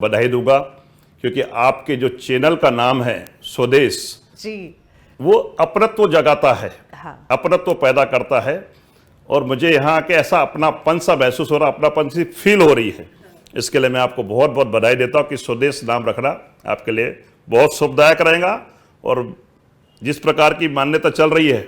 बधाई दूंगा क्योंकि आपके जो चैनल का नाम है स्वदेश जी, वो अपनत्व जगाता है। हाँ। अपनत्व पैदा करता है और मुझे यहाँ आके ऐसा अपनापन सा महसूस हो रहा, अपनापन सी फील हो रही है। इसके लिए मैं आपको बहुत बहुत बधाई देता हूँ कि स्वदेश नाम रखना आपके लिए बहुत शुभदायक रहेगा। और जिस प्रकार की मान्यता चल रही है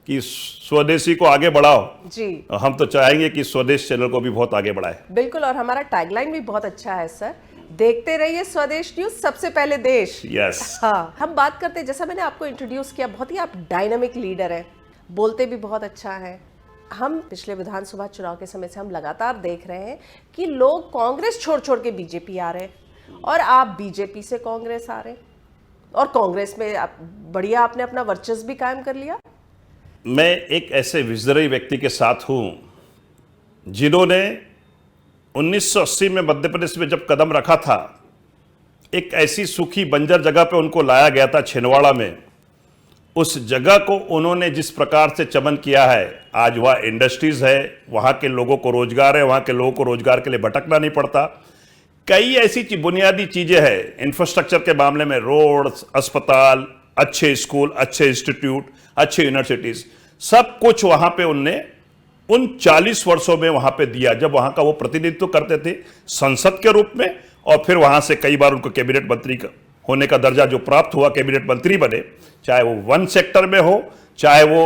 कि स्वदेशी को आगे बढ़ाओ जी, हम तो चाहेंगे कि स्वदेश चैनल को भी बहुत आगे बढ़ाए। बिल्कुल। और हमारा टैगलाइन भी बहुत अच्छा है सर, देखते रहिए स्वदेश न्यूज, सबसे पहले देश। यस। हाँ, हम बात करते हैं, जैसा मैंने आपको इंट्रोड्यूस किया, बहुत ही आप डायनामिक लीडर हैं, बोलते भी बहुत अच्छा है। हम पिछले विधानसभा चुनाव के समय से हम लगातार देख रहे हैं कि लोग कांग्रेस छोड़ छोड़ के बीजेपी आ रहे हैं और आप बीजेपी से कांग्रेस आ रहे हैं और कांग्रेस में बढ़िया आपने अपना वर्चस्व भी कायम कर लिया। मैं एक ऐसे विजनरी व्यक्ति के साथ हूं जिन्होंने 1980 में मध्य प्रदेश में जब कदम रखा था, एक ऐसी सूखी बंजर जगह पे उनको लाया गया था छिंदवाड़ा में। उस जगह को उन्होंने जिस प्रकार से चमन किया है, आज वहाँ इंडस्ट्रीज है, वहाँ के लोगों को रोजगार है, वहाँ के लोगों को रोजगार के लिए भटकना नहीं पड़ता। कई ऐसी बुनियादी चीजें हैं इंफ्रास्ट्रक्चर के मामले में, रोड, अस्पताल, अच्छे स्कूल, अच्छे इंस्टीट्यूट, अच्छे यूनिवर्सिटीज, सब कुछ वहाँ पे उनने उन 40 वर्षों में वहां पे दिया जब वहां का वो प्रतिनिधित्व करते थे संसद के रूप में। और फिर वहां से कई बार उनको कैबिनेट मंत्री होने का दर्जा जो प्राप्त हुआ, कैबिनेट मंत्री बने, चाहे वो वन सेक्टर में हो, चाहे वो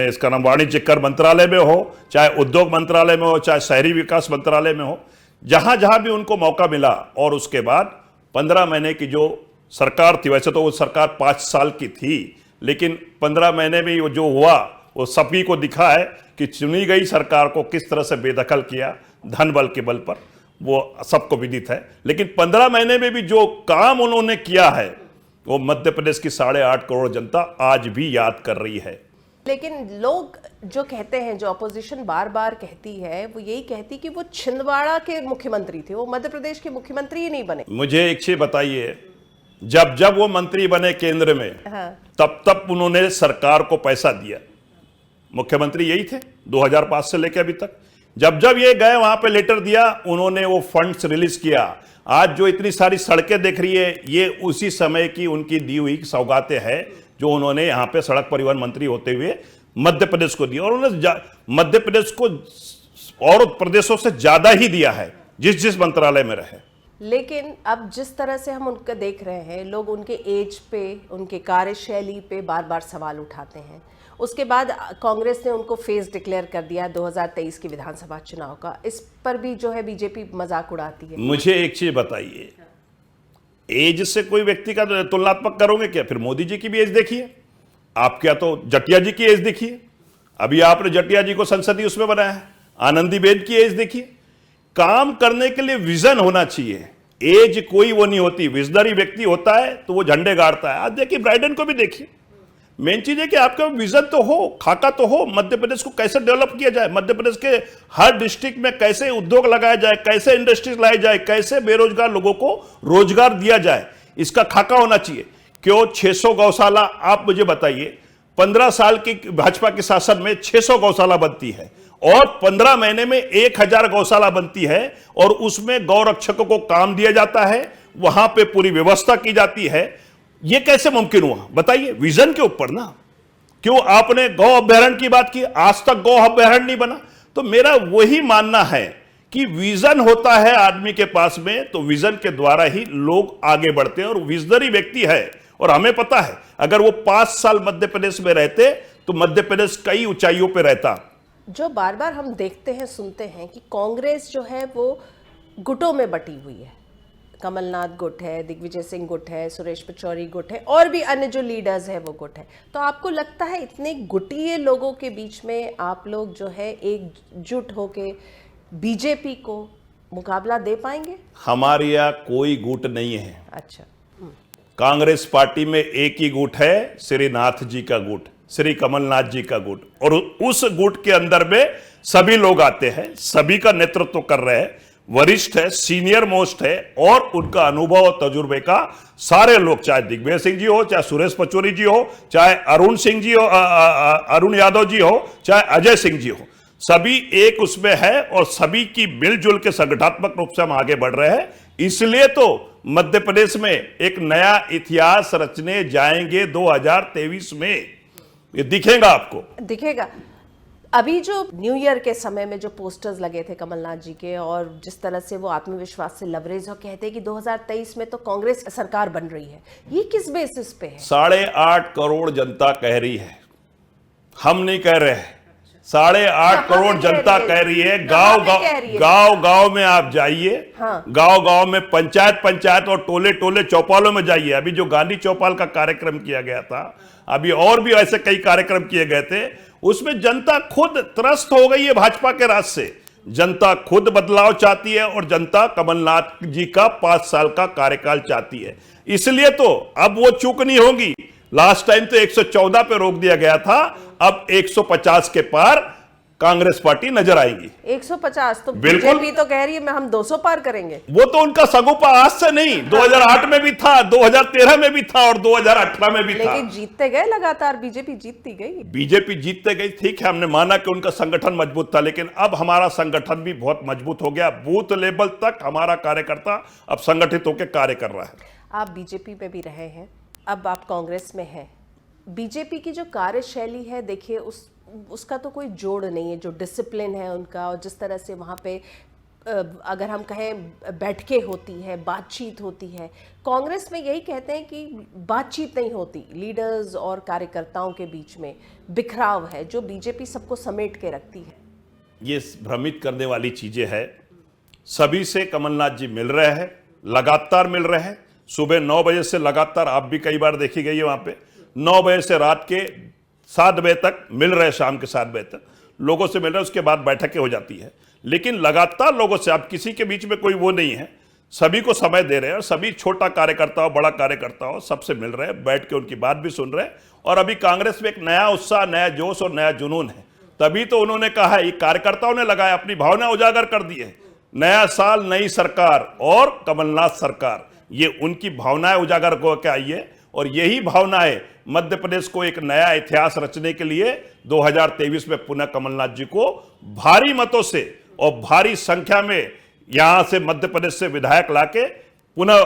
इसका नाम वाणिज्य कर मंत्रालय में हो, चाहे उद्योग मंत्रालय में हो, चाहे शहरी विकास मंत्रालय में हो, जहां जहां भी उनको मौका मिला। और उसके बाद 15 महीने की जो सरकार थी, वैसे तो वो सरकार 5 साल की थी, लेकिन 15 महीने में जो हुआ वो सभी को दिखा है कि चुनी गई सरकार को किस तरह से बेदखल किया धन बल के बल पर, वो सबको विदित है। लेकिन 15 महीने में भी जो काम उन्होंने किया है वो मध्य प्रदेश की 8.5 करोड़ जनता आज भी याद कर रही है। लेकिन लोग जो कहते हैं, जो अपोजिशन बार बार कहती है, वो यही कहती कि वो छिंदवाड़ा के मुख्यमंत्री थे, वो मध्य प्रदेश के मुख्यमंत्री ही नहीं बने। मुझे एक चीज बताइए, जब जब वो मंत्री बने केंद्र में, हाँ। तब तब उन्होंने सरकार को पैसा दिया। मुख्यमंत्री यही थे 2005 से लेकर अभी तक। जब जब ये गए वहां पे लेटर दिया, उन्होंने वो फंड्स रिलीज किया। आज जो इतनी सारी सड़कें देख रही है, ये उसी समय की उनकी दी हुई सौगातें हैं जो उन्होंने यहाँ पे सड़क परिवहन मंत्री होते हुए मध्य प्रदेश को दी। और उन्होंने मध्य प्रदेश को और प्रदेशों से ज्यादा ही दिया है जिस जिस मंत्रालय में रहे। लेकिन अब जिस तरह से हम उनका देख रहे हैं, लोग उनके एज पे, उनके कार्यशैली पे बार बार सवाल उठाते हैं। उसके बाद कांग्रेस ने उनको फेस डिक्लेयर कर दिया 2023 के विधानसभा चुनाव का। इस पर भी जो है बीजेपी मजाक उड़ाती है। मुझे एक चीज बताइए, एज से कोई व्यक्ति का तुलनात्मक करोगे क्या? फिर मोदी जी की भी एज देखिए, आप क्या तो जटिया जी की एज देखिए, अभी आपने जटिया जी को संसदीय उसमें बनाया है, आनंदीबेन की एज देखिए। काम करने के लिए विजन होना चाहिए, एज कोई वो नहीं होती। विजनरी व्यक्ति होता है तो वो झंडे गाड़ता है। आज देखिए ब्राइडन को भी देखिए, मेन चीज है कि आपका विजन तो हो, खाका तो हो, मध्य प्रदेश को कैसे डेवलप किया जाए, मध्य प्रदेश के हर डिस्ट्रिक्ट में कैसे उद्योग लगाया जाए, कैसे इंडस्ट्रीज लाई जाए, कैसे बेरोजगार लोगों को रोजगार दिया जाए, इसका खाका होना चाहिए। क्यों 600 गौशाला? आप मुझे बताइए, 15 साल की भाजपा के शासन में 600 गौशाला बनती है और 15 महीने में 1000 गौशाला बनती है और उसमें गौरक्षकों को काम दिया जाता है, वहां पे पूरी व्यवस्था की जाती है। ये कैसे मुमकिन हुआ बताइए? विजन के ऊपर ना। क्यों आपने गौ अभ्यारण्य की बात की, आज तक गौ अभ्यारण्य नहीं बना? तो मेरा वही मानना है कि विजन होता है आदमी के पास में, तो विजन के द्वारा ही लोग आगे बढ़ते हैं। और विजनरी व्यक्ति है, और हमें पता है अगर वो 5 साल मध्य प्रदेश में रहते तो मध्य प्रदेश कई ऊंचाइयों पर रहता। जो बार बार हम देखते हैं, सुनते हैं कि कांग्रेस जो है वो गुटों में बटी हुई है। कमलनाथ गुट है, दिग्विजय सिंह गुट है, सुरेश पचौरी गुट है, और भी अन्य जो लीडर्स है वो गुट है। तो आपको लगता है इतने गुटिये लोगों के बीच में आप लोग जो है एकजुट होके बीजेपी को मुकाबला दे पाएंगे? हमारे यहाँ कोई गुट नहीं है। अच्छा। कांग्रेस पार्टी में एक ही गुट है, श्रीनाथ जी का गुट, श्री कमलनाथ जी का गुट। और उस गुट के अंदर में सभी लोग आते हैं, सभी का नेतृत्व कर रहे हैं, वरिष्ठ है, सीनियर मोस्ट है, और उनका अनुभव और तजुर्बे का सारे लोग, चाहे दिग्विजय सिंह जी हो, चाहे सुरेश पचौरी जी हो, चाहे अरुण सिंह जी हो, अरुण यादव जी हो, चाहे अजय सिंह जी हो, सभी एक उसमें है और सभी की मिलजुल के संगठनात्मक रूप से हम आगे बढ़ रहे हैं। इसलिए तो मध्य प्रदेश में एक नया इतिहास रचने जाएंगे 2023 में, ये दिखेगा आपको। दिखेगा। अभी जो न्यू ईयर के समय में जो पोस्टर्स लगे थे कमलनाथ जी के, और जिस तरह से वो आत्मविश्वास से लबरेज हो कहते हैं कि 2023 में तो कांग्रेस सरकार बन रही है, ये किस बेसिस पे है? 8.5 करोड़ जनता कह रही है, हम नहीं कह रहे हैं। 8.5 करोड़ जनता कह रही है। गांव गांव में आप जाइए, गांव गांव में पंचायत और टोले टोले चौपालों में जाइए। अभी जो गांधी चौपाल का कार्यक्रम किया गया था, अभी और भी ऐसे कई कार्यक्रम किए गए थे, उसमें जनता खुद त्रस्त हो गई है भाजपा के राज से। जनता खुद बदलाव चाहती है और जनता कमलनाथ जी का 5 साल का कार्यकाल चाहती है। इसलिए तो अब वो चूक नहीं होगी। लास्ट टाइम तो 114 पे रोक दिया गया था, अब 150 के पार कांग्रेस पार्टी नजर आएगी। 150 तो बिल्कुल। बीजेपी तो कह रही है मैं हम 200 पार करेंगे। वो तो उनका सगुपा आज से नहीं, 2008 में भी था, 2013 में भी था और 2018 में भी था। लेकिन जीतते गए लगातार, बीजेपी जीतती गई। बीजेपी जीतते गई, ठीक है, हमने माना कि उनका संगठन मजबूत था, लेकिन अब हमारा संगठन भी बहुत मजबूत हो गया। बूथ लेवल तक हमारा कार्यकर्ता अब संगठित होकर कार्य कर रहा है। आप बीजेपी में भी रहे हैं, अब आप कांग्रेस में हैं। बीजेपी की जो कार्यशैली है, देखिए उसका तो कोई जोड़ नहीं है। जो डिसिप्लिन है उनका, और जिस तरह से वहाँ पे अगर हम कहें बैठकें होती है, बातचीत होती है। कांग्रेस में यही कहते हैं कि बातचीत नहीं होती, लीडर्स और कार्यकर्ताओं के बीच में बिखराव है, जो बीजेपी सबको समेट के रखती है। ये भ्रमित करने वाली चीजें है। सभी से कमलनाथ जी मिल रहे हैं, लगातार मिल रहे हैं। सुबह 9 बजे से लगातार, आप भी कई बार देखी गई है वहां पे, 9 बजे से रात के 7 बजे तक मिल रहे, शाम के 7 बजे तक लोगों से मिल रहे हैं। उसके बाद बैठकें हो जाती है, लेकिन लगातार लोगों से, आप किसी के बीच में कोई वो नहीं है, सभी को समय दे रहे हैं। और सभी, छोटा कार्यकर्ता हो, बड़ा कार्यकर्ता हो, सबसे मिल रहे हैं, बैठ के उनकी बात भी सुन रहे हैं। और अभी कांग्रेस में एक नया उत्साह, नया जोश और नया जुनून है। तभी तो उन्होंने कहा है, ये कार्यकर्ताओं ने लगाया, अपनी भावना उजागर कर दी है। नया साल, नई सरकार और कमलनाथ सरकार, ये उनकी भावनाएं उजागर होकर आई है। और यही भावनाएं मध्य प्रदेश को एक नया इतिहास रचने के लिए 2023 में पुनः कमलनाथ जी को भारी मतों से और भारी संख्या में यहां से मध्य प्रदेश से विधायक लाके पुनः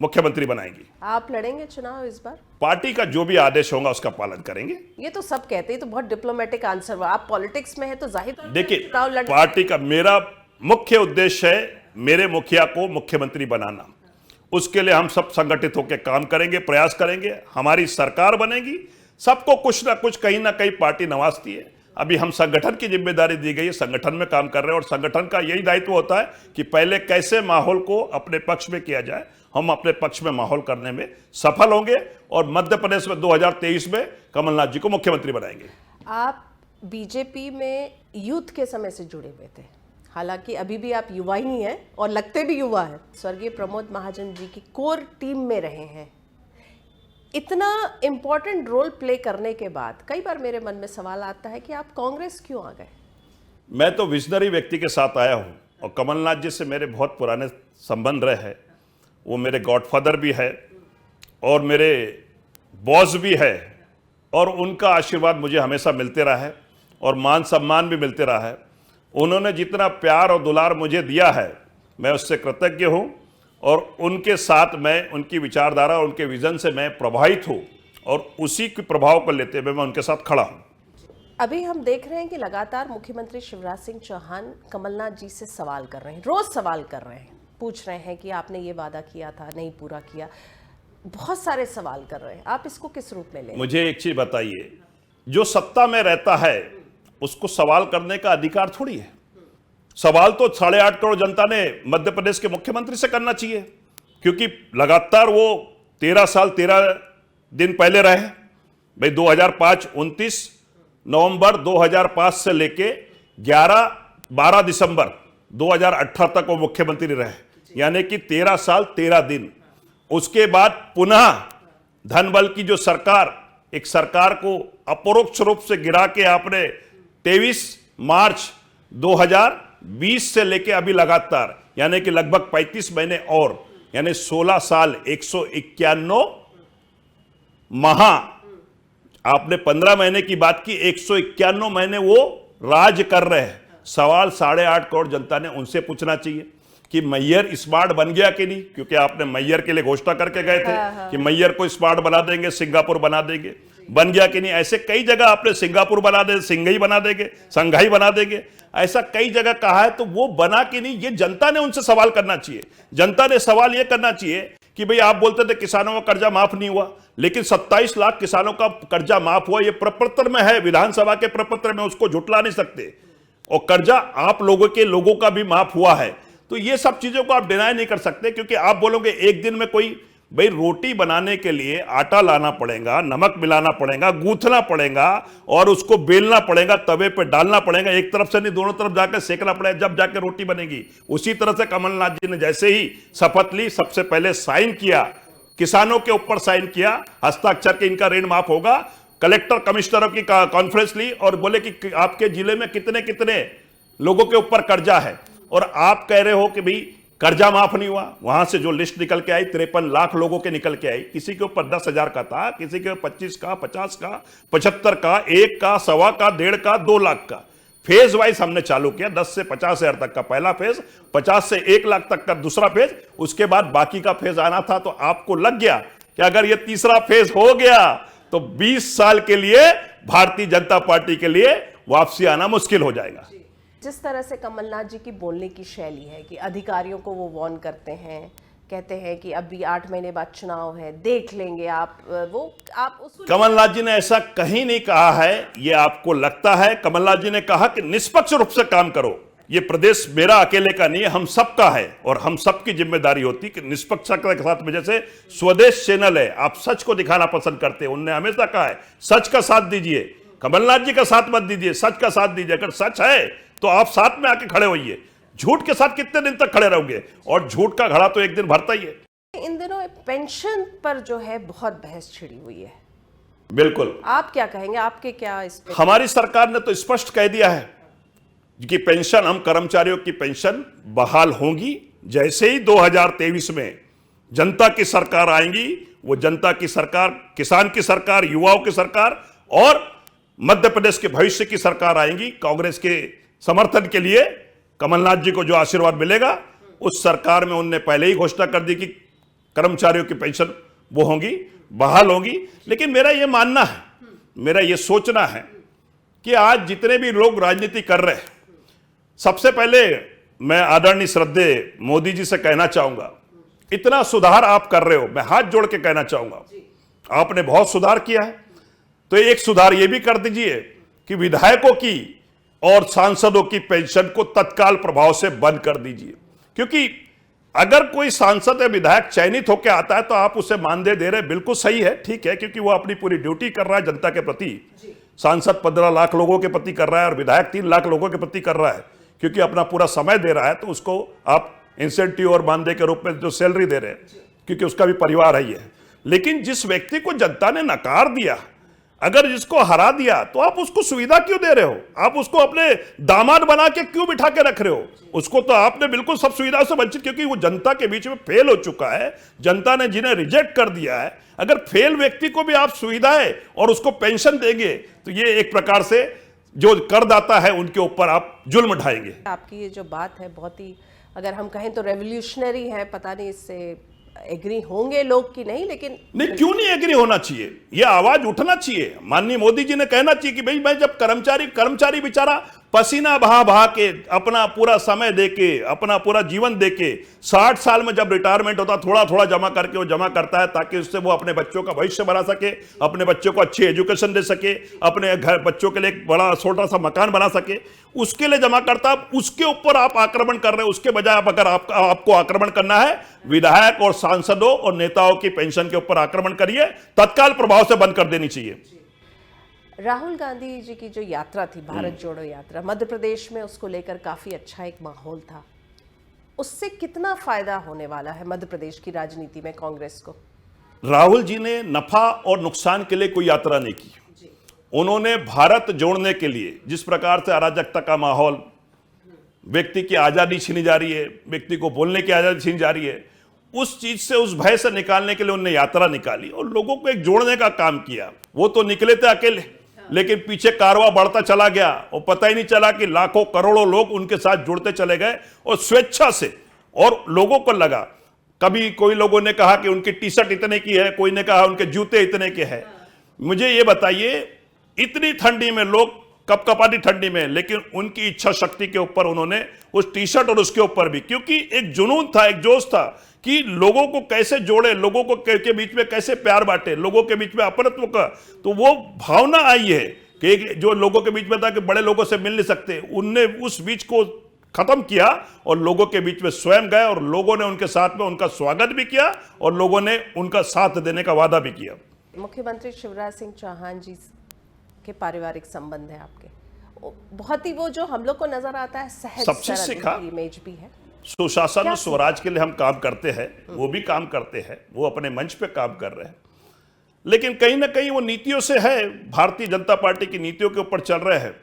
मुख्यमंत्री बनाएंगी। आप लड़ेंगे चुनाव इस बार? पार्टी का जो भी आदेश होगा उसका पालन करेंगे। ये तो सब कहते हैं, तो बहुत डिप्लोमेटिक आंसर हुआ। आप पॉलिटिक्स में है तो जाहिर तौर पे देखिए, चुनाव लड़। पार्टी का मेरा मुख्य उद्देश्य है मेरे मुखिया को मुख्यमंत्री बनाना। उसके लिए हम सब संगठित होकर काम करेंगे, प्रयास करेंगे। हमारी सरकार बनेगी, सबको कुछ ना कुछ, कहीं ना कहीं पार्टी नवाजती है। अभी हम संगठन की जिम्मेदारी दी गई है, संगठन में काम कर रहे हैं। और संगठन का यही दायित्व होता है कि पहले कैसे माहौल को अपने पक्ष में किया जाए। हम अपने पक्ष में माहौल करने में सफल होंगे और मध्य प्रदेश में 2023 में कमलनाथ जी को मुख्यमंत्री बनाएंगे। आप बीजेपी में यूथ के समय से जुड़े हुए थे, हालांकि अभी भी आप युवा ही हैं और लगते भी युवा हैं। स्वर्गीय प्रमोद महाजन जी की कोर टीम में रहे हैं। इतना इंपॉर्टेंट रोल प्ले करने के बाद कई बार मेरे मन में सवाल आता है कि आप कांग्रेस क्यों आ गए? मैं तो विजनरी व्यक्ति के साथ आया हूं और कमलनाथ जी से मेरे बहुत पुराने संबंध रहे हैं। वो मेरे गॉडफादर भी है और मेरे बॉस भी है, और उनका आशीर्वाद मुझे हमेशा मिलते रहा है और मान सम्मान भी मिलते रहा है। उन्होंने जितना प्यार और दुलार मुझे दिया है, मैं उससे कृतज्ञ हूं। और उनके साथ मैं, उनकी विचारधारा और उनके विजन से मैं प्रभावित हूं और उसी के प्रभाव को लेते हुए मैं उनके साथ खड़ा हूं। अभी हम देख रहे हैं कि लगातार मुख्यमंत्री शिवराज सिंह चौहान कमलनाथ जी से सवाल कर रहे हैं, रोज सवाल कर रहे हैं, पूछ रहे हैं कि आपने ये वादा किया था, नहीं पूरा किया। बहुत सारे सवाल कर रहे हैं, आप इसको किस रूप में लें? मुझे एक चीज बताइए, जो सत्ता में रहता है उसको सवाल करने का अधिकार थोड़ी है। सवाल तो 8.5 करोड़ जनता ने मध्य प्रदेश के मुख्यमंत्री से करना चाहिए, क्योंकि लगातार वो 13 साल 13 दिन पहले रहे भाई। 2005 29 नवंबर 2005 से लेके 12 दिसंबर 2018 तक वो मुख्यमंत्री रहे, यानी कि 13 साल 13 दिन। उसके बाद पुनः धनबल की जो सरकार, एक सरकार को अपरोक्ष रूप से गिरा के आपने 23 मार्च 2020 से लेके अभी लगातार, यानी कि लगभग 35 महीने और, यानी 16 साल 151 माह। आपने 15 महीने की बात की, 151 महीने वो राज कर रहे हैं। सवाल 8.5 करोड़ जनता ने उनसे पूछना चाहिए। कि मैयर स्मार्ट बन गया कि नहीं, क्योंकि आपने मैयर के लिए घोषणा करके गए थे कि मैयर को स्मार्ट बना देंगे, सिंगापुर बना देंगे, बन गया कि नहीं। ऐसे कई जगह आपने सिंगापुर बना दे, सिंघई बना देंगे, संघाई बना देंगे, ऐसा कई जगह कहा है। तो वो बना कि नहीं, ये जनता ने उनसे सवाल करना चाहिए। जनता ने सवाल ये करना चाहिए कि भाई आप बोलते थे किसानों का कर्जा माफ नहीं हुआ, लेकिन 27 लाख किसानों का कर्जा माफ हुआ, ये प्रपत्र में है, विधानसभा के प्रपत्र में, उसको झुटला नहीं सकते। और कर्जा आप लोगों का भी माफ हुआ है। तो ये सब चीजों को आप डिनाई नहीं कर सकते, क्योंकि आप बोलोगे एक दिन में कोई, भाई रोटी बनाने के लिए आटा लाना पड़ेगा, नमक मिलाना पड़ेगा, गूंथना पड़ेगा और उसको बेलना पड़ेगा, तवे पे डालना पड़ेगा, एक तरफ से नहीं दोनों तरफ जाकर सेकना पड़ेगा, जब जाकर रोटी बनेगी। उसी तरह से कमलनाथ जी ने जैसे ही शपथ ली, सबसे पहले साइन किया, किसानों के ऊपर साइन किया, हस्ताक्षर के इनका ऋण माफ होगा। कलेक्टर कमिश्नरों की कॉन्फ्रेंस ली और बोले कि आपके जिले में कितने कितने लोगों के ऊपर कर्जा है, और आप कह रहे हो कि भाई कर्जा माफ नहीं हुआ। वहां से जो लिस्ट निकल के आई 53 लाख लोगों के निकल के आई, किसी के ऊपर 10,000 का था, किसी के 25 का, 50 का, 75 का, 1 का, 1.25 का, 1.5 का, 2 लाख का। फेज वाइज हमने चालू किया, 10 से 50,000 तक का पहला फेज, 50 से 1 लाख तक का दूसरा फेज, उसके बाद बाकी का फेज आना था। तो आपको लग गया कि अगर ये तीसरा फेज हो गया तो 20 साल के लिए भारतीय जनता पार्टी के लिए वापसी आना मुश्किल हो जाएगा। जिस तरह से कमलनाथ जी की बोलने की शैली है कि अधिकारियों को वो वार्न करते हैं, कहते हैं कि अभी 8 महीने बाद चुनाव है, देख लेंगे आप, आप उसको, कमलनाथ जी ने ऐसा कहीं नहीं कहा है, ये आपको लगता है। कमलनाथ जी ने कहा कि निष्पक्ष रूप से काम करो, ये प्रदेश मेरा अकेले का नहीं है, हम सबका है और हम सबकी जिम्मेदारी होती कि निष्पक्षता के साथ में। जैसे स्वदेश चैनल है, आप सच को दिखाना पसंद करते हैं, उन्होंने हमेशा कहा है सच का साथ दीजिए, कमलनाथ जी का साथ मत दीजिए, सच का साथ दीजिए। अगर सच है तो आप साथ में आके खड़े होइए, झूठ के साथ कितने दिन तक खड़े रहोगे, और झूठ का घड़ा तो एक दिन भरता ही है। इन दिनों पेंशन पर जो है बहुत बहस छिड़ी हुई है, बिल्कुल। आप क्या कहेंगे, आपके क्या इस पे? हमारी सरकार ने तो स्पष्ट कह दिया है कि पेंशन, हम कर्मचारियों की पेंशन बहाल होंगी जैसे ही 2023 में जनता की सरकार आएंगी। वो जनता की सरकार, किसान की सरकार, युवाओं की सरकार और मध्य प्रदेश के भविष्य की सरकार आएंगी। कांग्रेस के समर्थन के लिए कमलनाथ जी को जो आशीर्वाद मिलेगा, उस सरकार में उनने पहले ही घोषणा कर दी कि कर्मचारियों की पेंशन वो होंगी, बहाल होंगी। लेकिन मेरा ये मानना है, मेरा ये सोचना है कि आज जितने भी लोग राजनीति कर रहे हैं, सबसे पहले मैं आदरणीय श्रद्धेय मोदी जी से कहना चाहूंगा, इतना सुधार आप कर रहे हो, मैं हाथ जोड़ के कहना चाहूंगा, आपने बहुत सुधार किया है। तो एक सुधार ये भी कर दीजिए कि विधायकों की और सांसदों की पेंशन को तत्काल प्रभाव से बंद कर दीजिए। क्योंकि अगर कोई सांसद या विधायक चयनित होकर आता है तो आप उसे मानदेय दे रहे, बिल्कुल सही है, ठीक है, क्योंकि वो अपनी पूरी ड्यूटी कर रहा है जनता के प्रति। सांसद 15 लाख लोगों के प्रति कर रहा है और विधायक 3 लाख लोगों के प्रति कर रहा है, क्योंकि अपना पूरा समय दे रहा है। तो उसको आप इंसेंटिव और मानदेय के रूप में जो सैलरी दे रहे हैं, क्योंकि उसका भी परिवार है ये। लेकिन जिस व्यक्ति को जनता ने नकार दिया, अगर जिसको हरा दिया, तो आप उसको सुविधा क्यों दे रहे हो? आप उसको अपने दामाद बना के क्यों बिठा के रख रहे हो? उसको तो आपने बिल्कुल सब सुविधाओं से वंचित, क्योंकि वो जनता के बीच में फेल हो चुका है। जनता ने जिन्हें रिजेक्ट कर दिया है, अगर फेल व्यक्ति को भी आप सुविधाएं और उसको पेंशन देंगे, तो ये एक प्रकार से जो करदाता है उनके ऊपर आप जुल्म ढाएंगे। आपकी ये जो बात है बहुत ही, अगर हम कहें तो रेवोल्यूशनरी है, पता नहीं इससे एग्री होंगे लोग कि नहीं, लेकिन नहीं, क्यों नहीं एग्री होना चाहिए? ये आवाज उठना चाहिए। माननीय मोदी जी ने कहना चाहिए कि भाई मैं जब कर्मचारी बेचारा पसीना बहा बहा के, अपना पूरा समय देके, अपना पूरा जीवन देके, 60 साल में जब रिटायरमेंट होता, थोड़ा थोड़ा जमा करके वो जमा करता है, ताकि उससे वो अपने बच्चों का भविष्य बना सके, अपने बच्चों को अच्छी एजुकेशन दे सके, अपने घर बच्चों के लिए एक बड़ा छोटा सा मकान बना सके, उसके लिए जमा करता है। उसके ऊपर आप आक्रमण कर रहे हैं। उसके बजाय आप, अगर आपको आक्रमण करना है, विधायक और सांसदों और नेताओं की पेंशन के ऊपर आक्रमण करिए, तत्काल प्रभाव से बंद कर देनी चाहिए। राहुल गांधी जी की जो यात्रा थी, भारत जोड़ो यात्रा, मध्य प्रदेश में उसको लेकर काफी अच्छा एक माहौल था। उससे कितना फायदा होने वाला है मध्य प्रदेश की राजनीति में कांग्रेस को? राहुल जी ने नफा और नुकसान के लिए कोई यात्रा नहीं की। उन्होंने भारत जोड़ने के लिए, जिस प्रकार से अराजकता का माहौल, व्यक्ति की आजादी छीनी जा रही है, व्यक्ति को बोलने की आजादी छीनी जा रही है, उस चीज से, उस भय से निकालने के लिए उन्होंने यात्रा निकाली और लोगों को एक जोड़ने का काम किया। वो तो निकले थे अकेले, लेकिन पीछे कारवां बढ़ता चला गया और पता ही नहीं चला कि लाखों करोड़ों लोग उनके साथ जुड़ते चले गए और स्वेच्छा से और लोगों को लगा, कभी कोई लोगों ने कहा कि उनकी टी शर्ट इतने की है, कोई ने कहा उनके जूते इतने के हैं। मुझे ये बताइए, इतनी ठंडी में लोग कपकपाती ठंडी में, लेकिन उनकी इच्छा शक्ति के ऊपर उन्होंने उस टी शर्ट और उसके ऊपर भी, क्योंकि एक जुनून था, एक जोश था कि लोगों को कैसे जोड़े, लोगों को के बीच में कैसे प्यार बांटे, लोगों के बीच में अपनत्व का, तो वो भावना आई है कि जो लोगों के बीच में था कि बड़े लोगों से मिल नहीं सकते, उनने उस बीच को खत्म किया और लोगों के बीच में स्वयं गए और लोगों ने उनके साथ में उनका स्वागत भी किया और लोगों ने उनका साथ देने का वादा भी किया। मुख्यमंत्री शिवराज सिंह चौहान जी के पारिवारिक संबंध है आपके, बहुत ही वो जो हम लोग को नजर आता है सहज सबसे सरल सीखा। इमेज भी है। सुशासन और स्वराज के लिए हम काम करते हैं, वो भी काम करते हैं, वो अपने मंच पे काम कर रहे हैं, लेकिन कहीं ना कहीं वो नीतियों से है, भारतीय जनता पार्टी की नीतियों के ऊपर चल रहे हैं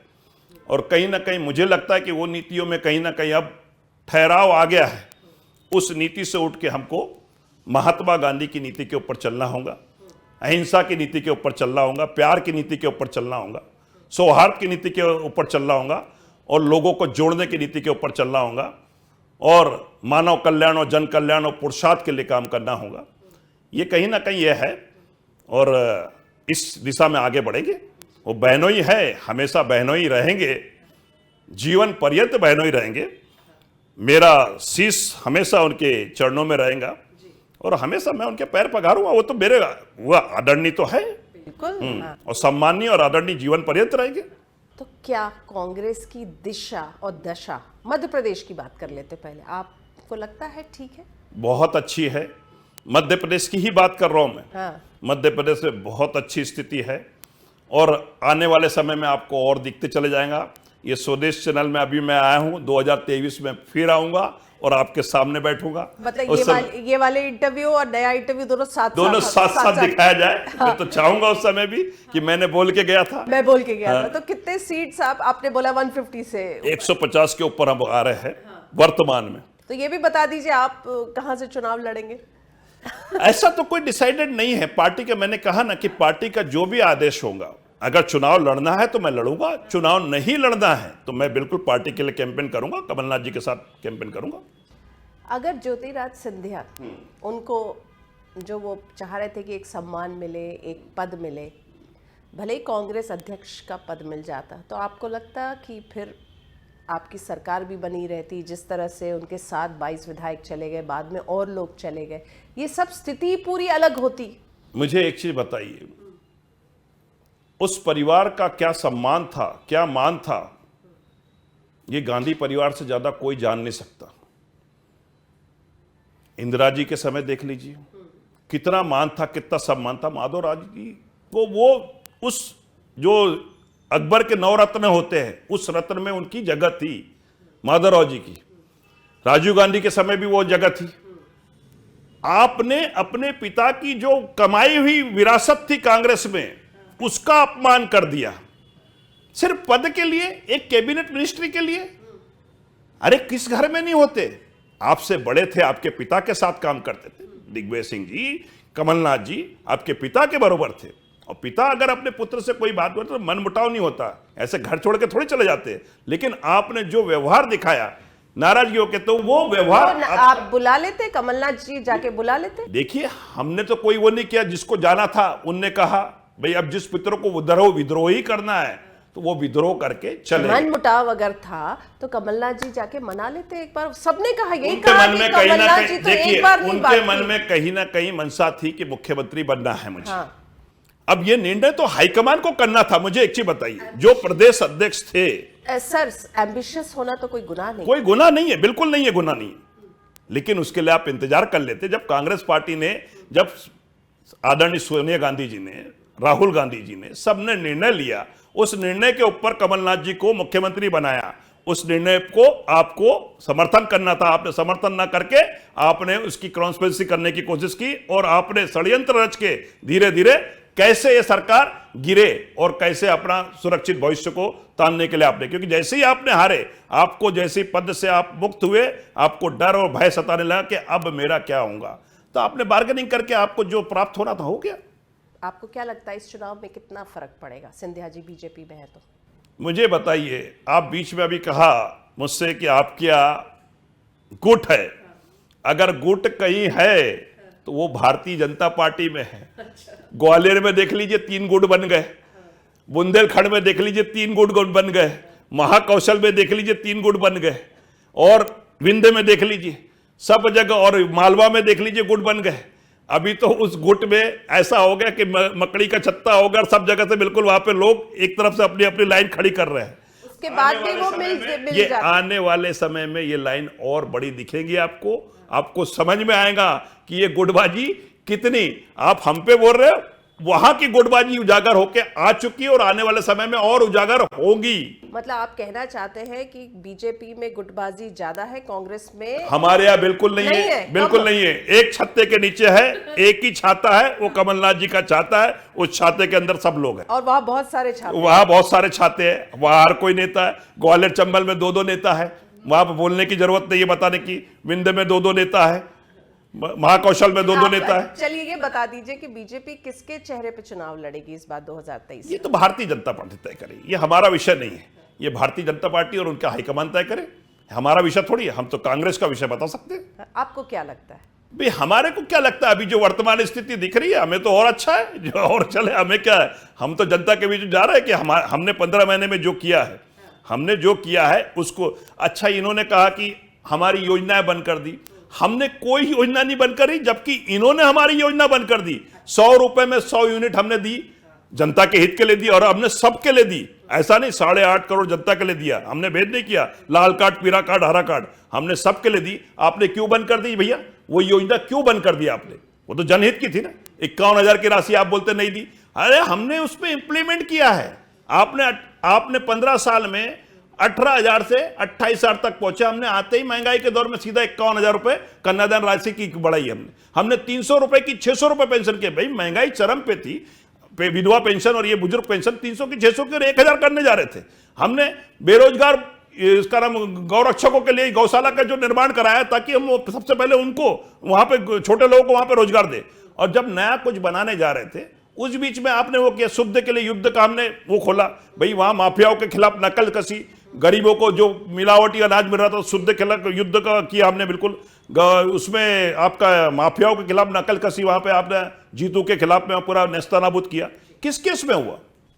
और कहीं ना कहीं मुझे लगता है कि वो नीतियों में कहीं ना कहीं अब ठहराव आ गया है। उस नीति से उठ के हमको महात्मा गांधी की नीति के ऊपर चलना होगा, अहिंसा की नीति के ऊपर चलना होगा, प्यार की नीति के ऊपर चलना होगा, सौहार्द की नीति के ऊपर चलना होगा और लोगों को जोड़ने की नीति के ऊपर चलना होगा और मानव कल्याण और जन कल्याण और पुरुषार्थ के लिए काम करना होगा। ये कहीं ना कहीं यह है और इस दिशा में आगे बढ़ेंगे। वो बहनों ही है, हमेशा बहनों ही रहेंगे, जीवन पर्यंत बहनों ही रहेंगे। मेरा शीश हमेशा उनके चरणों में रहेगा और हमेशा मैं उनके पैर पखारूंगा। वो तो मेरे वो आदरणीय तो है, बिल्कुल। हाँ। और सम्माननीय और आदरणीय जीवन पर्यंत रहेंगे। तो क्या कांग्रेस की दिशा और दशा, मध्य प्रदेश की बात कर लेते पहले, आपको लगता है ठीक है? बहुत अच्छी है। मध्य प्रदेश की ही बात कर रहा हूं मैं। हाँ। मध्य प्रदेश में बहुत अच्छी स्थिति है और आने वाले समय में आपको और दिखते चले जाएगा। ये स्वदेश चैनल में अभी मैं आया हूं, 2023 में फिर आऊंगा और आपके सामने बैठूंगा। मतलब ये वाले इंटरव्यू और नया इंटरव्यू दोनों साथ दिखाया जाए। हाँ। मैं तो चाहूंगा उस समय भी कि मैंने बोल के गया था। मैं बोल के गया था। तो कितने सीट्स आपने बोला 150 से 150 के ऊपर हम आ रहे हैं वर्तमान में। तो ये भी बता दीजिए आप कहां से चुनाव लड़ेंगे? ऐसा तो कोई डिसाइडेड नहीं है पार्टी के। मैंने कहा ना कि पार्टी का जो भी आदेश होगा, अगर चुनाव लड़ना है तो मैं लड़ूंगा, चुनाव नहीं लड़ना है तो मैं बिल्कुल पार्टी के लिए कैंपेन करूंगा, कमलनाथ जी के साथ कैंपेन करूंगा। अगर ज्योतिरादित्य सिंधिया उनको जो वो चाह रहे थे कि एक सम्मान मिले, एक पद मिले, भले ही कांग्रेस अध्यक्ष का पद मिल जाता, तो आपको लगता कि फिर आपकी सरकार भी बनी रहती? जिस तरह से उनके साथ 22 विधायक चले गए, बाद में और लोग चले गए, ये सब स्थिति पूरी अलग होती। मुझे एक चीज बताइए, उस परिवार का क्या सम्मान था, क्या मान था, ये गांधी परिवार से ज्यादा कोई जान नहीं सकता। इंदिरा जी के समय देख लीजिए, कितना मान था, कितना सम्मान था। माधवराव जी को वो उस जो अकबर के 9 रत्न होते हैं, उस रत्न में उनकी जगह थी माधवराव जी की। राजीव गांधी के समय भी वो जगह थी। आपने अपने पिता की जो कमाई हुई विरासत थी कांग्रेस में, उसका अपमान कर दिया सिर्फ पद के लिए, एक कैबिनेट मिनिस्ट्री के लिए। अरे किस घर में नहीं होते? आपसे बड़े थे, आपके पिता के साथ काम करते थे। दिग्विजय सिंह जी, कमलनाथ जी आपके पिता के बराबर थे। और पिता अगर अपने पुत्र से कोई बात करते तो मन मुटाव नहीं होता, ऐसे घर छोड़ के थोड़ी चले जाते। लेकिन आपने जो व्यवहार दिखाया नाराजगी होके, तो वो व्यवहार आप बुला लेते, कमलनाथ जी जाके बुला लेते। देखिए, हमने तो कोई वो नहीं किया। जिसको जाना था उनने कहा भाई अब जिस पुत्र को विद्रोह ही करना है तो वो विद्रोह करके चले। मन मुटाव अगर था तो कमलनाथ जी जाके मना लेते एक बार। सबने कहा यही उनके कहा मन कि में कहीं ना कमलनाथ कहीं, जी तो देखिए, एक बार नहीं उनके बात मन की। में कहीं ना कहीं मंशा थी कि मुख्यमंत्री बनना है मुझे। हाँ। अब ये निर्णय तो हाईकमान को करना था। मुझे एक चीज बताइए, जो प्रदेश अध्यक्ष थे, सर एम्बिशियस होना तो कोई गुनाह नहीं। कोई गुनाह नहीं है, बिल्कुल नहीं है, गुनाह नहीं है। लेकिन उसके लिए आप इंतजार कर लेते। जब कांग्रेस पार्टी ने, जब आदरणीय सोनिया गांधी जी ने, राहुल गांधी जी ने, सबने निर्णय लिया, उस निर्णय के ऊपर कमलनाथ जी को मुख्यमंत्री बनाया, उस निर्णय को आपको समर्थन करना था। आपने समर्थन ना करके आपने उसकी कॉन्स्पिरेसी करने की कोशिश की और आपने षड्यंत्र रच के धीरे धीरे कैसे ये सरकार गिरे और कैसे अपना सुरक्षित भविष्य को तानने के लिए आपने, क्योंकि जैसे ही आपने हारे, आपको जैसे ही पद से आप मुक्त हुए, आपको डर और भय सताने लगा कि अब मेरा क्या होगा, तो आपने बार्गेनिंग करके आपको जो प्राप्त होना था हो गया। आपको क्या लगता है इस चुनाव में कितना फर्क पड़ेगा? सिंधिया जी बीजेपी में है तो मुझे बताइए। आप बीच में अभी कहा मुझसे कि आप क्या गुट है, अगर गुट कहीं है तो वो भारतीय जनता पार्टी में है। ग्वालियर में देख लीजिए 3 गुट बन गए, बुंदेलखंड में देख लीजिए 3 गुट बन गए, महाकौशल में देख लीजिए 3 गुट बन गए, और विंध्य में देख लीजिए, सब जगह, और मालवा में देख लीजिए गुट बन गए। अभी तो उस गुट में ऐसा हो गया कि मकड़ी का छत्ता हो गया, और सब जगह से बिल्कुल वहां पे लोग एक तरफ से अपनी अपनी लाइन खड़ी कर रहे हैं। उसके बाद भी वो मिल ये जाता है। आने वाले समय में ये लाइन और बड़ी दिखेगी आपको समझ में आएगा कि ये गुटबाजी कितनी, आप हम पे बोल रहे हो, वहां की गुटबाजी उजागर होके आ चुकी है और आने वाले समय में और उजागर होगी। मतलब आप कहना चाहते हैं कि बीजेपी में गुटबाजी ज्यादा है, कांग्रेस में हमारे यहाँ बिल्कुल नहीं है, बिल्कुल नहीं है। एक छत्ते के नीचे है, एक ही छाता है, वो कमलनाथ जी का छाता है, उस छाते के अंदर सब लोग हैं, और वहां बहुत सारे छाते, वहां बहुत सारे छाते हैं, वहां हर कोई नेता है। ग्वालियर चंबल में 2-2 नेता है, वहां पर बोलने की जरूरत नहीं है बताने की। विंध्य में 2-2 नेता है, महाकौशल में 2-2 नेता है। चलिए ये बता दीजिए कि बीजेपी किसके चेहरे पे चुनाव लड़ेगी इस बार 2023? ये तो भारतीय जनता पार्टी तय करे, ये हमारा विषय नहीं है। ये भारतीय जनता पार्टी और उनका हाईकमान तय करे, हमारा विषय थोड़ी है। हम तो कांग्रेस का विषय बता सकते हैं। आपको क्या लगता है? भाई हमारे को क्या लगता है, अभी जो वर्तमान स्थिति दिख रही है हमें तो और अच्छा है, जो और चले हमें क्या है। हम तो जनता के बीच जा रहे हैं कि हमने 15 महीने में जो किया है, हमने जो किया है उसको अच्छा। इन्होंने कहा कि हमारी योजनाएं बंद कर दी, हमने कोई योजना नहीं बंद करी, जबकि इन्होंने हमारी योजना बंद कर दी। 100 रुपए में 100 यूनिट हमने दी, जनता के हित के लिए दी, और हमने सबके लिए दी। ऐसा नहीं 8.5 करोड़ जनता के लिए दिया, हमने भेद नहीं किया। लाल कार्ड, पीला कार्ड, हरा कार्ड हमने सबके लिए दी। आपने क्यों बंद कर दी भैया? वो योजना क्यों बंद कर दिया आपने? वो तो जनहित की थी ना। 51,000 की राशि आप बोलते नहीं दी, अरे हमने उस पर इंप्लीमेंट किया है। आपने 15 साल में 18,000 से 28,000 तक पहुंचे। हमने आते ही महंगाई के दौर में सीधा 51,000 रुपए कन्यादान राशि की बढ़ाई। हमने 300 रुपए की 600 रुपए पेंशन के, भाई महंगाई चरम पे थी। विधवा पेंशन और ये बुजुर्ग पेंशन 300 की 600 की और 1,000 करने जा रहे थे। हमने बेरोजगार, इसका नाम गौरक्षकों के लिए गौशाला का जो निर्माण कराया, ताकि हम सबसे पहले उनको वहां पे, छोटे लोगों को वहां पे रोजगार दे। और जब नया कुछ बनाने जा रहे थे, उस बीच में आपने वो किया, शुद्ध के लिए युद्ध का हमने वो खोला। भाई वहां माफियाओं के खिलाफ नकल कसी, गरीबों को जो मिलावटी अनाज मिल रहा था शुद्ध के खिलाफ युद्ध का किया हमने बिल्कुल। उसमें आपका माफियाओं के खिलाफ नकल कसी, वहां पे आपने जीतू के खिलाफ में पूरा नेस्तनाबूद किया। किस केस में हुआ?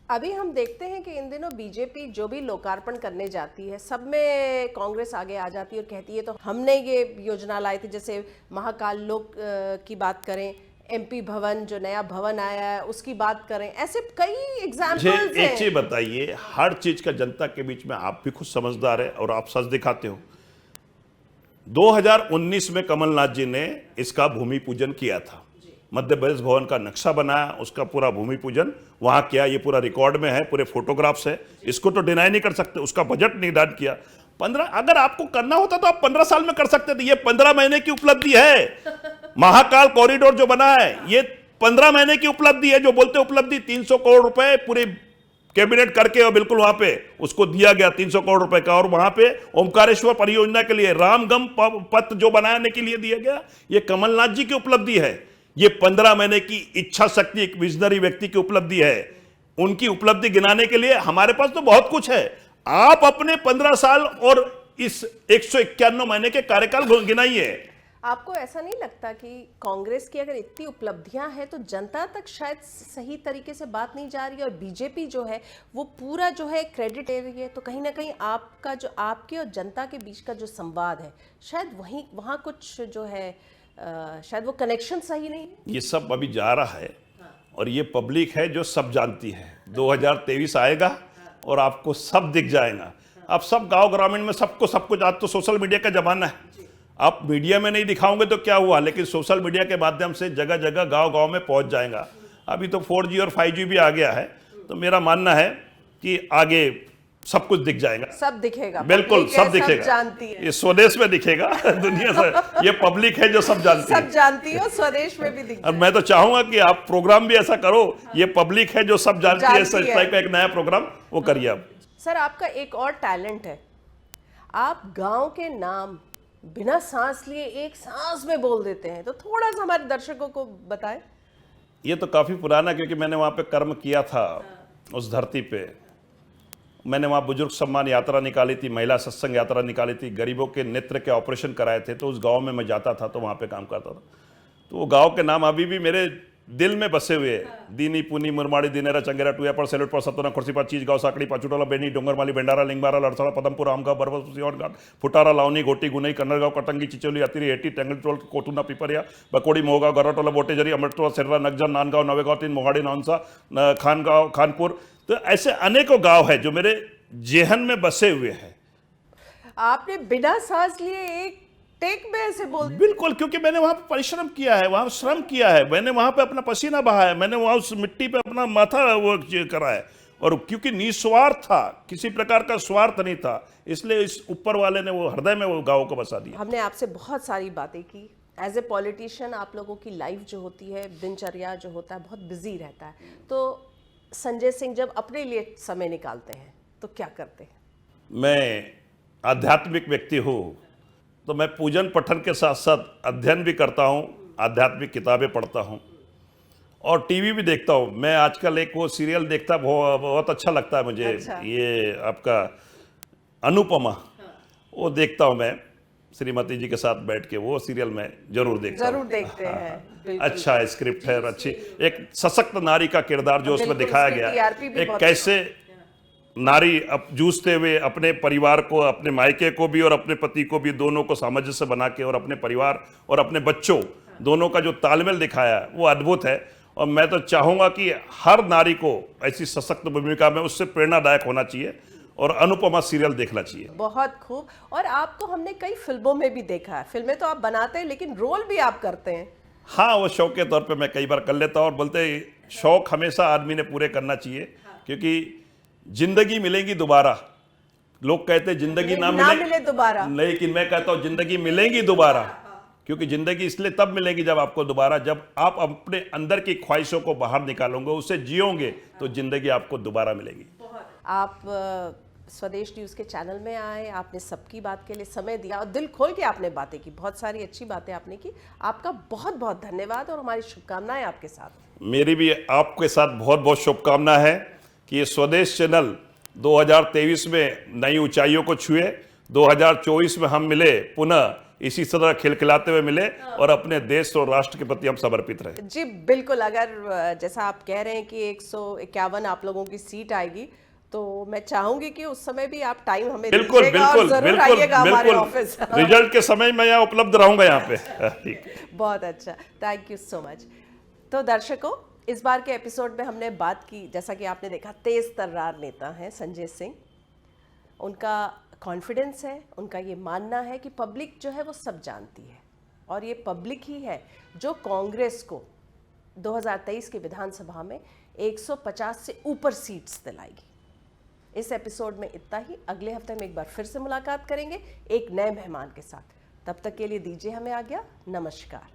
अभी हम देखते हैं कि इन दिनों बीजेपी जो भी लोकार्पण करने जाती है, सब में कांग्रेस आगे आ जाती है और कहती है तो हमने ये योजना लाई थी। जैसे महाकाल लोक की बात करें, एमपी भवन जो नया भवन आया है उसकी बात करें, ऐसे कई एग्जाम्पल्स हैं। एक चीज बताइए, हर चीज का जनता के बीच में आप भी खुद समझदार है और आप सच दिखाते हो। 2019 में कमलनाथ जी ने इसका भूमि पूजन किया था, मध्य प्रदेश भवन का नक्शा बनाया, उसका पूरा भूमि पूजन वहां किया। ये पूरा रिकॉर्ड में है, पूरे फोटोग्राफ्स है, इसको तो डिनाई नहीं कर सकते। उसका बजट निर्धारित किया। 15, अगर आपको करना होता तो आप 15 साल में कर सकते थे। ये 15 महीने की उपलब्धि है। महाकाल कॉरिडोर जो बना है, ये 15 महीने की उपलब्धि है। जो बोलते उपलब्धि, 300 करोड़ रुपए पूरे कैबिनेट करके और बिल्कुल वहां पे उसको दिया गया 300 करोड़ रुपए का। और वहां पे ओमकारेश्वर परियोजना के लिए रामगम पथ जो बनाने के लिए दिया गया, ये कमलनाथ जी की उपलब्धि है। ये 15 महीने की इच्छा शक्ति एक विजनरी व्यक्ति की उपलब्धि है। उनकी उपलब्धि गिनाने के लिए हमारे पास तो बहुत कुछ है। आप अपने 15 साल और इस 151 महीने के कार्यकाल गिनाइए। आपको ऐसा नहीं लगता कि कांग्रेस की अगर इतनी उपलब्धियां हैं तो जनता तक शायद सही तरीके से बात नहीं जा रही है, और बीजेपी जो है वो पूरा जो है क्रेडिट ले रही है? तो कहीं ना कहीं आपका जो, आपके और जनता के बीच का जो संवाद है, शायद वहाँ कुछ जो है शायद वो कनेक्शन सही नहीं है। ये सब अभी जा रहा है और ये पब्लिक है जो सब जानती है। 2023 आएगा और आपको सब दिख जाएगा। अब सब गांव ग्रामीण में सबको सब कुछ, आज तो सोशल मीडिया का जमाना है। आप मीडिया में नहीं दिखाओगे तो क्या हुआ, लेकिन सोशल मीडिया के माध्यम से जगह जगह गांव गांव में पहुंच जाएगा। अभी तो 4G और 5G भी आ गया है, तो मेरा मानना है कि आगे सब कुछ दिख जाएगा, सब दिखेगा, बिल्कुल सब दिखेगा। सब जानती है, ये स्वदेश में दिखेगा दुनिया से। ये पब्लिक है जो सब जानती है, सब जानती है, स्वदेश में भी दिखता है। मैं तो चाहूंगा कि आप प्रोग्राम भी ऐसा करो, ये पब्लिक है जो सब जानती है, इस टाइप का एक नया प्रोग्राम वो करिए आप। सर, आपका एक और टैलेंट है, आप गांव के नाम बिना सांस लिए एक सांस में बोल देते हैं, तो थोड़ा सा हमारे दर्शकों को बताएं। ये तो काफी पुराना, क्योंकि मैंने वहां पे कर्म किया था उस धरती पे। मैंने वहाँ बुजुर्ग सम्मान यात्रा निकाली थी, महिला सत्संग यात्रा निकाली थी, गरीबों के नेत्र के ऑपरेशन कराए थे, तो उस गांव में मैं जाता था तो वहाँ पे काम करता था। तो वो गांव के नाम अभी भी मेरे दिल में बसे हुए हैं। दीनी, पुनी, मुरमाड़ी, दिनेरा, चंगेरा, टुयापड़, सेलुटपड़, सतोना, खुर्सीपा, चीजगांव, साकड़ी, पाचुटोला, बेनी, डोंगरमाली, बेंडारा, लिंगबारा, लड़सड़ा, पदमपुर, आमगांव, बरबस, सियोनघाट, फुटारा, लावनी, गोटी, गुनई, कन्नरगांव, कटंगी, चिचोली, अतिरी, हेटी, टेंगलटोल, कोटुना, पिपरिया, बकोड़ी, मोहगांव, गराटोला, बोटेजरी, अमृतसर, सेर्रा, नगजन, नांदगांव, नवेगांव, तीन, मोहाड़ी, नौनसा, खानगांव, खानपुर। तो ऐसे अनेकों गाँव है जो मेरे जेहन में बसे हुए हैं। आपने बिना सांस लिए एक टेक में ऐसे बोल बिल्कुल, क्योंकि मैंने वहां पे परिश्रम किया है, वहां श्रम किया है, मैंने वहां पे अपना पसीना बहाया है, मैंने वहां उस मिट्टी पे अपना माथा वो करा है, और क्योंकि निस्वार्थ था, किसी प्रकार का स्वार्थ नहीं था, इसलिए इस ऊपर वाले ने वो हृदय में वो गाँव को बसा दिया। हमने आपसे बहुत सारी बातें की। एज ए पॉलिटिशियन आप लोगों की लाइफ जो होती है, दिनचर्या जो होता है, बहुत बिजी रहता है। तो संजय सिंह जब अपने लिए समय निकालते हैं तो क्या करते हैं? मैं आध्यात्मिक व्यक्ति हूँ, तो मैं पूजन पठन के साथ साथ अध्ययन भी करता हूँ, आध्यात्मिक किताबें पढ़ता हूँ और टीवी भी देखता हूँ। मैं आजकल एक वो सीरियल देखता, बहुत अच्छा लगता है मुझे। अच्छा। ये आपका अनुपमा, वो देखता हूँ मैं श्रीमती जी के साथ बैठ के, वो सीरियल मैं जरूर देखता हूँ। जरूर देखते हैं। बिल्कुल। अच्छा स्क्रिप्ट है और अच्छी एक सशक्त नारी का किरदार जो उसमें बिल्कुल, दिखाया उसकी गया, TRP भी एक बहुत कैसे नारी अब जूझते हुए अपने परिवार को, अपने मायके को भी और अपने पति को भी, दोनों को सामंजस्य बना के, और अपने परिवार और अपने बच्चों दोनों का जो तालमेल दिखाया है वो अद्भुत है। और मैं तो चाहूँगा कि हर नारी को ऐसी सशक्त भूमिका में उससे प्रेरणादायक होना चाहिए और अनुपमा सीरियल देखना चाहिए। बहुत खूब। और आपको हमने कई फिल्मों में भी देखा है। फिल्में तो आप बनाते हैं लेकिन रोल भी आप करते हैं। हाँ, वो शौक के तौर पे मैं कई बार कर लेता हूँ, और बोलते शौक हमेशा आदमी ने पूरे करना चाहिए, क्योंकि जिंदगी मिलेगी दोबारा। लोग कहते हैं जिंदगी ना मिले दोबारा, लेकिन मैं कहता हूँ जिंदगी मिलेगी दोबारा, क्योंकि जिंदगी इसलिए तब मिलेगी जब आपको दोबारा, जब आप अपने अंदर की ख्वाहिशों को बाहर निकालोगे, उसे जियोगे, तो जिंदगी आपको दोबारा मिलेगी। आप स्वदेश न्यूज के चैनल में आए, आपने सबकी बात के लिए समय दिया और दिल खोल के आपने बातें की, बहुत सारी अच्छी बातें आपने की। आपका बहुत बहुत धन्यवाद और हमारी शुभकामनाएं आपके साथ। मेरी भी आपके साथ बहुत बहुत शुभकामना है कि ये स्वदेश चैनल 2023 में नई ऊंचाइयों को छुए, 2024 में हम मिले, पुनः इसी तरह खिलखिलाते हुए मिले और अपने देश और राष्ट्र के प्रति हम समर्पित रहे। जी बिल्कुल। अगर जैसा आप कह रहे हैं कि 151 आप लोगों की सीट आएगी, तो मैं चाहूंगी कि उस समय भी आप टाइम हमें बिल्कुल दीजिएगा और जरूर आइएगा हमारे ऑफिस। रिजल्ट के समय मैं यहाँ उपलब्ध रहूंगा यहाँ पे। बहुत अच्छा, थैंक यू सो मच। तो दर्शकों, इस बार के एपिसोड में हमने बात की, जैसा कि आपने देखा, तेज तर्रार नेता हैं संजय सिंह। उनका कॉन्फिडेंस है, उनका ये मानना है कि पब्लिक जो है वो सब जानती है, और ये पब्लिक ही है जो कांग्रेस को 2023 के विधानसभा में 150 से ऊपर सीट्स दिलाएगी। इस एपिसोड में इतना ही। अगले हफ्ते में एक बार फिर से मुलाकात करेंगे एक नए मेहमान के साथ। तब तक के लिए दीजिए हमें आज्ञा। नमस्कार।